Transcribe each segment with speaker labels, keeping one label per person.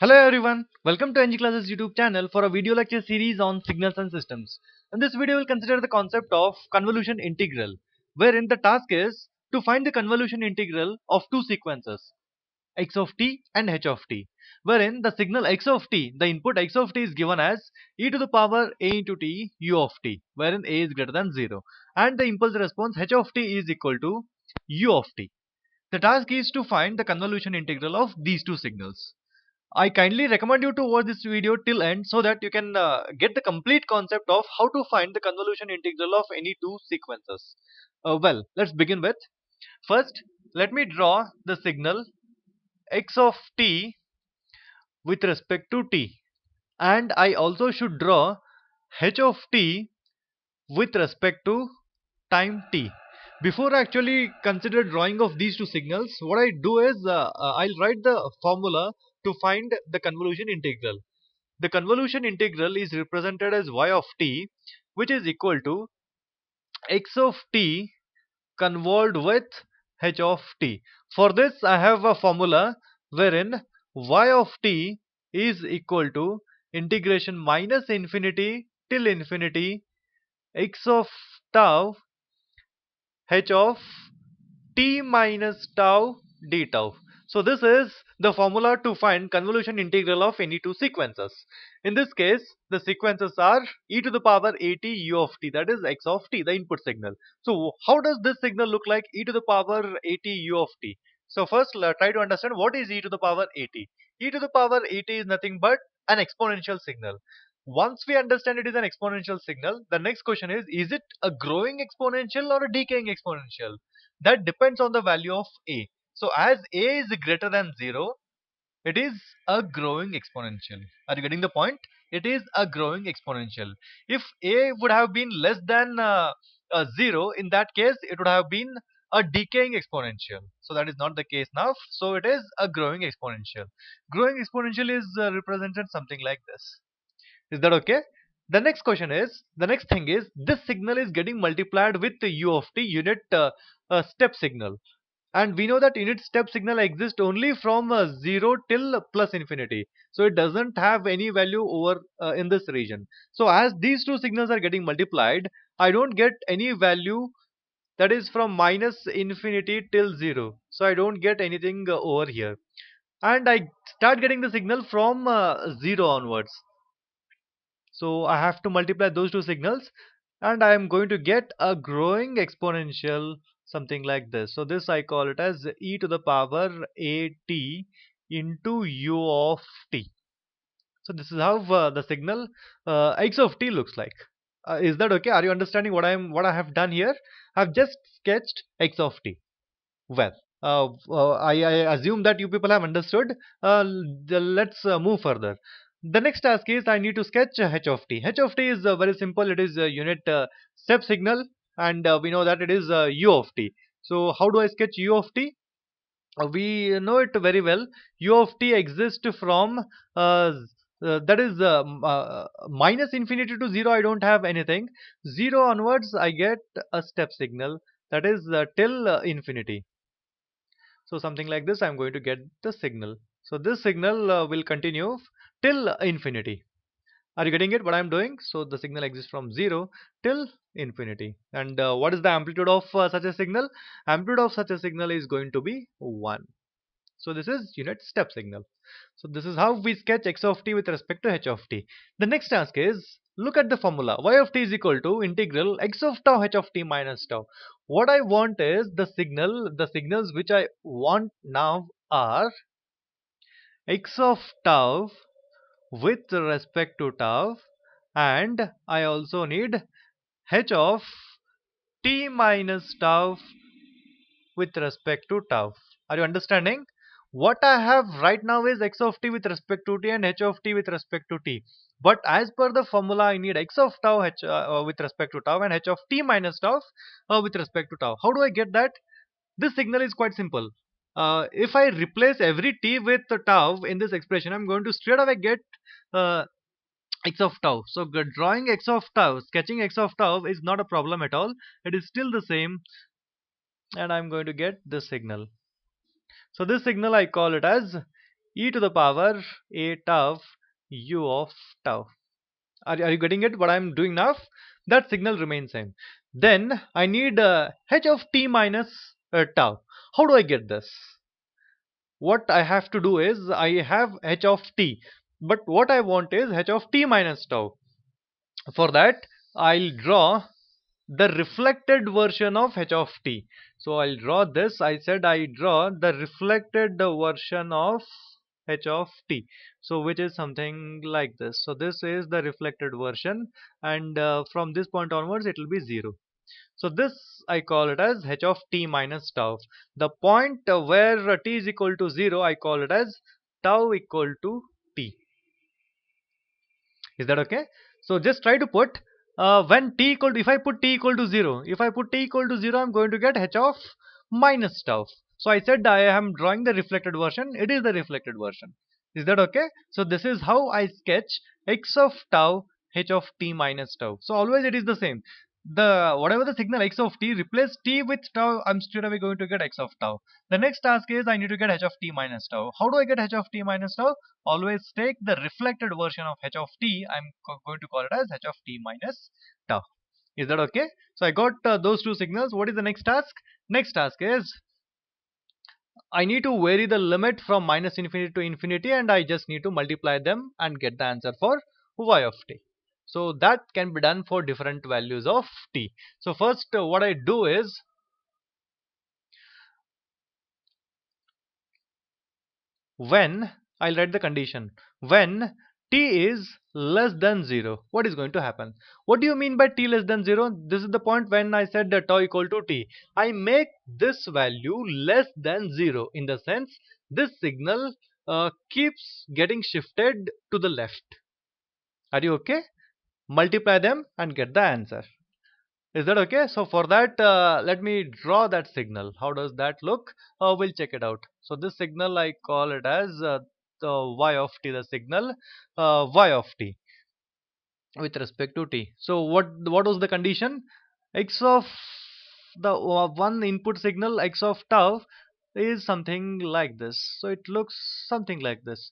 Speaker 1: Hello everyone, welcome to EnggClasses YouTube channel for a video lecture series on signals and systems. In this video, we'll consider the concept of convolution integral, wherein the task is to find the convolution integral of two sequences, x of t and h of t, wherein the signal x of t, the input x of t is given as e to the power a into t u of t, wherein a is greater than 0, and the impulse response h of t is equal to u of t. The task is to find the convolution integral of these two signals. I kindly recommend you to watch this video till end so that you can get the complete concept of how to find the convolution integral of any two sequences. Well, let's begin with. First, let me draw the signal x of t with respect to t, and I also should draw h of t with respect to time t. Before I actually consider drawing of these two signals, what I do is I'll write the formula to find the convolution integral. The convolution integral is represented as y of t, which is equal to x of t convolved with h of t. For this, I have a formula wherein y of t is equal to integration minus infinity till infinity x of tau h of t minus tau d tau. So this is the formula to find convolution integral of any two sequences. In this case, the sequences are e to the power at u of t, that is x of t, the input signal. So how does this signal look like, e to the power at u of t? So first try to understand what is e to the power at. E to the power at is nothing but an exponential signal. Once we understand it is an exponential signal, the next question is it a growing exponential or a decaying exponential? That depends on the value of a. So as a is greater than 0, it is a growing exponential. Are you getting the point? It is a growing exponential. If a would have been less than 0, in that case it would have been a decaying exponential. So that is not the case now. So it is a growing exponential. Growing exponential is represented something like this. Is that okay? The next thing is, this signal is getting multiplied with the u of t unit step signal. And we know that unit step signal exists only from 0 till plus infinity. So it doesn't have any value over in this region. So as these two signals are getting multiplied, I don't get any value that is from minus infinity till 0. So I don't get anything over here. And I start getting the signal from 0 onwards. So I have to multiply those two signals and I am going to get a growing exponential, something like this. So this I call it as e to the power at into u of t. So this is how the signal x of t looks like. Is that okay? Are you understanding what I have done here? I've just sketched x of t. Well, I assume that you people have understood. Let's move further. The next task is I need to sketch h of t. H of t is very simple. It is a unit step signal, and we know that it is u of t. So how do I sketch u of t? We know it very well. U of t exists from that is minus infinity to 0. I don't have anything. 0 onwards, I get a step signal, that is till infinity. So something like this, I'm going to get the signal. So this signal will continue till infinity. Are you getting it what I'm doing? So the signal exists from 0 till infinity. And what is the amplitude of such a signal? Amplitude of such a signal is going to be 1. So this is unit step signal. So this is how we sketch x of t with respect to h of t. The next task is, look at the formula. Y of t is equal to integral x of tau h of t minus tau. What I want is the signals which I want now are x of tau with respect to tau, and I also need h of t minus tau with respect to tau. Are you understanding? What I have right now is x of t with respect to t and h of t with respect to t. But as per the formula, I need x of tau with respect to tau and h of t minus tau with respect to tau. How do I get that? This signal is quite simple. If I replace every t with tau in this expression, I'm going to straight away get uh, x of tau. So drawing x of tau, sketching x of tau is not a problem at all. It is still the same, and I'm going to get this signal. So this signal I call it as e to the power a tau u of tau. Are you getting it what I'm doing now? That signal remains same. Then I need h of t minus tau. How do I get this? What I have to do is I have h of t, but what I want is h of t minus tau. For that, I'll draw the reflected version of h of t. So I'll draw this. I said I draw the reflected version of h of t. So which is something like this. So this is the reflected version, and from this point onwards it will be 0. So this I call it as h of t minus tau. The point where t is equal to 0, I call it as tau equal to t. Is that okay? So just try to put when t equal to, if I put t equal to 0, if I put t equal to 0, I'm going to get h of minus tau. So I said I am drawing the reflected version. It is the reflected version. Is that okay? So this is how I sketch x of tau h of t minus tau. So always it is the same. The whatever the signal x of t, replace t with tau, I'm straight away going to get x of tau. The next task is I need to get h of t minus tau. How do I get h of t minus tau? Always take the reflected version of h of t. I'm going to call it as h of t minus tau. Is that okay? So I got those two signals. What is the next task? Next task is I need to vary the limit from minus infinity to infinity, and I just need to multiply them and get the answer for y of t. So that can be done for different values of t. So first what I do is when I'll write the condition when t is less than 0, what is going to happen? What do you mean by t less than 0? This is the point when I said that tau equal to t. I make this value less than 0, in the sense this signal keeps getting shifted to the left. Are you okay? Multiply them and get the answer. Is that okay? So for that, let me draw that signal. How does that look? We'll check it out. So this signal I call it as the y of t, the signal y of t with respect to t. So what was the condition? X of the one input signal x of tau is something like this. So it looks something like this.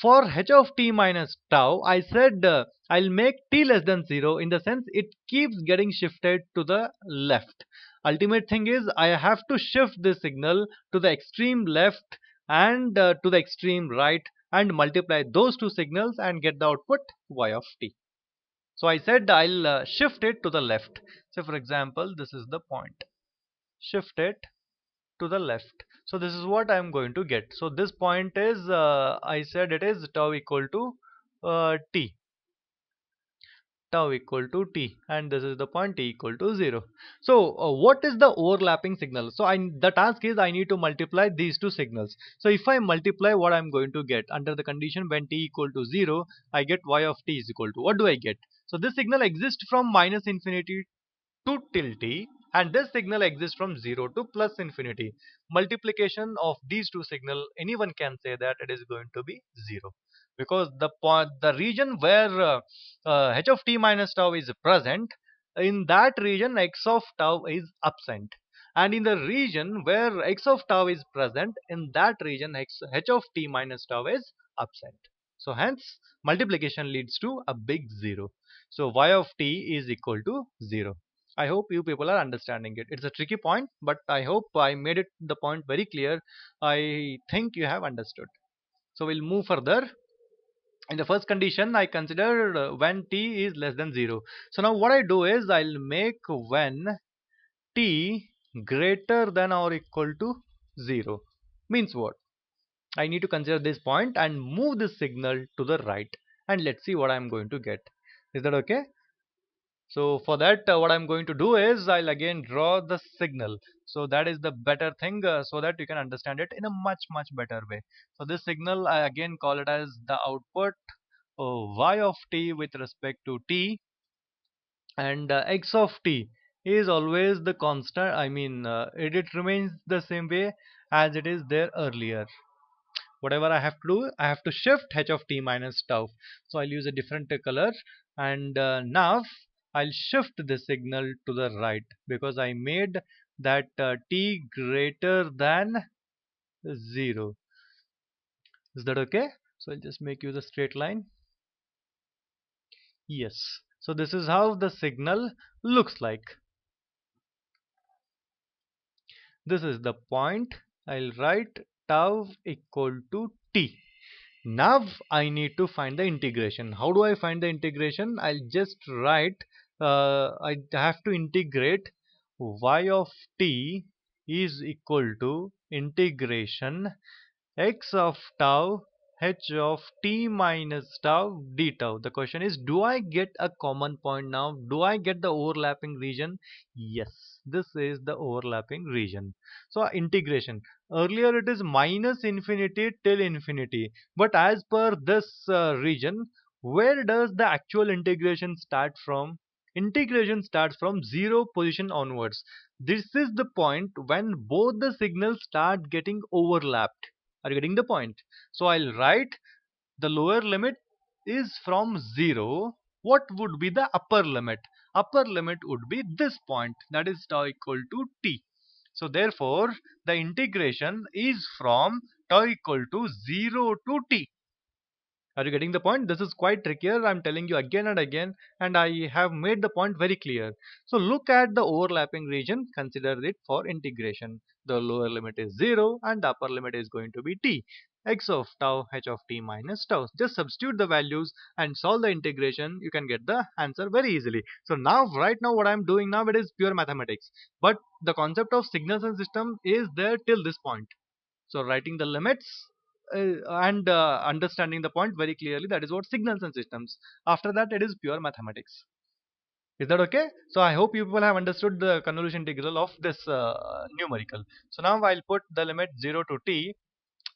Speaker 1: For h of t minus tau, I said I'll make t less than 0, in the sense it keeps getting shifted to the left. Ultimate thing is I have to shift this signal to the extreme left and to the extreme right, and multiply those two signals and get the output y of t. So I said I'll shift it to the left. So for example, this is the point. Shift it to the left. So this is what I'm going to get. So this point is I said it is tau equal to t. Tau equal to t, and this is the point t equal to 0. So what is the overlapping signal? So the task is I need to multiply these two signals. So if I multiply, what I'm going to get under the condition when t equal to 0, I get y of t is equal to, what do I get? So this signal exists from minus infinity to till t, and this signal exists from 0 to plus infinity. Multiplication of these two signal, anyone can say that it is going to be 0, because the point, the region where h of t minus tau is present, in that region x of tau is absent, and in the region where x of tau is present, in that region h of t minus tau is absent. So hence multiplication leads to a big 0. So y of t is equal to 0. I hope you people are understanding it. It's a tricky point, but I hope I made it the point very clear. I think you have understood. So we'll move further. In the first condition, I considered when t is less than 0. So now what I do is I'll make when t greater than or equal to 0. Means what? I need to consider this point and move this signal to the right. And let's see what I'm going to get. Is that okay? So for that, what I'm going to do is I'll again draw the signal. So that is the better thing, so that you can understand it in a much better way. So this signal, I again call it as the output y of t with respect to t, and x of t is always the constant. I mean, it remains the same way as it is there earlier. Whatever I have to do, I have to shift h of t minus tau. So I'll use a different color, and now I'll shift the signal to the right, because I made that t greater than 0. Is that okay? So I'll just make use a straight line. Yes. So this is how the signal looks like. This is the point. I'll write tau equal to t. Now I need to find the integration. How do I find the integration? I'll just write, I have to integrate y of t is equal to integration x of tau h of t minus tau d tau. The question is, do I get a common point now? Do I get the overlapping region? Yes, this is the overlapping region. So integration. Earlier it is minus infinity till infinity. But as per this region, where does the actual integration start from? Integration starts from 0 position onwards. This is the point when both the signals start getting overlapped. Are you getting the point? So I'll write the lower limit is from 0. What would be the upper limit? Upper limit would be this point, that is tau equal to t. So therefore the integration is from tau equal to 0 to t. Are you getting the point? This is quite trickier. I'm telling you again and again, and I have made the point very clear. So look at the overlapping region, consider it for integration. The lower limit is 0 and the upper limit is going to be t. X of tau h of t minus tau. Just substitute the values and solve the integration. You can get the answer very easily. So now, right now, what I'm doing now, it is pure mathematics. But the concept of signals and system is there till this point. So writing the limits and understanding the point very clearly, that is what signals and systems. After that, it is pure mathematics. Is that okay? So I hope you people have understood the convolution integral of this numerical. So now I'll put the limit 0 to t.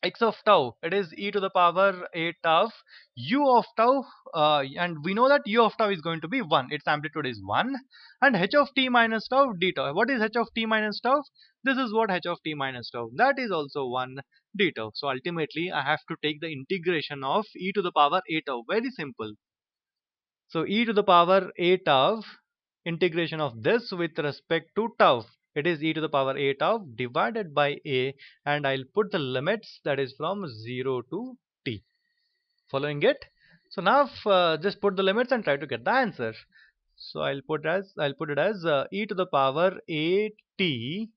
Speaker 1: X of tau, it is e to the power a tau, u of tau, and we know that u of tau is going to be 1, its amplitude is 1, and h of t minus tau d tau. What is h of t minus tau? This is what h of t minus tau, that is also 1 d tau. So ultimately I have to take the integration of e to the power a tau, very simple. So e to the power a tau, integration of this with respect to tau, it is e to the power a tau divided by a, and I'll put the limits, that is from 0 to t. Following it? So now just put the limits and try to get the answer. So I'll put it as e to the power a t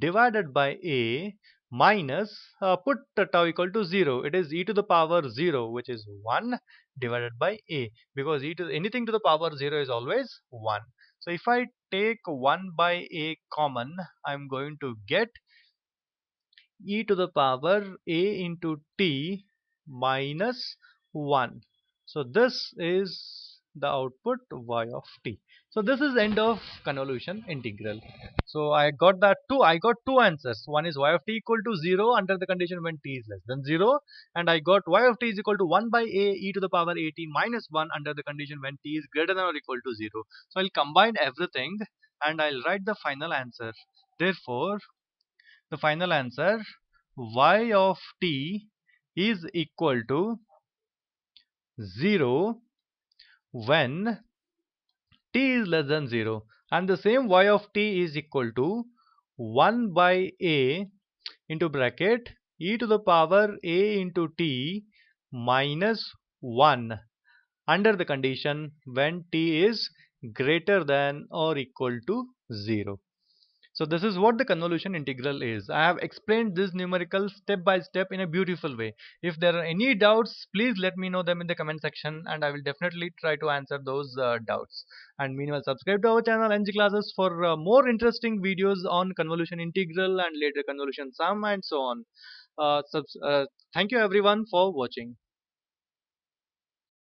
Speaker 1: divided by a minus, put the tau equal to 0. It is e to the power 0, which is 1, divided by a, because e to anything to the power 0 is always 1. So if I take 1 by a common, I'm going to get e to the power a into t minus 1. So this is the output y of t. So this is end of convolution integral. So I got two answers. One is y of t equal to 0 under the condition when t is less than 0, and I got y of t is equal to 1 by a e to the power a t minus 1 under the condition when t is greater than or equal to 0. So I'll combine everything and I'll write the final answer. Therefore the final answer, y of t is equal to 0 when t is less than 0, and the same y of t is equal to 1 by a into bracket e to the power a into t minus 1 under the condition when t is greater than or equal to 0. So this is what the convolution integral is. I have explained this numerical step by step in a beautiful way. If there are any doubts, please let me know them in the comment section and I will definitely try to answer those doubts. And meanwhile, subscribe to our channel EnggClasses for more interesting videos on convolution integral and later convolution sum and so on. Thank you everyone for watching.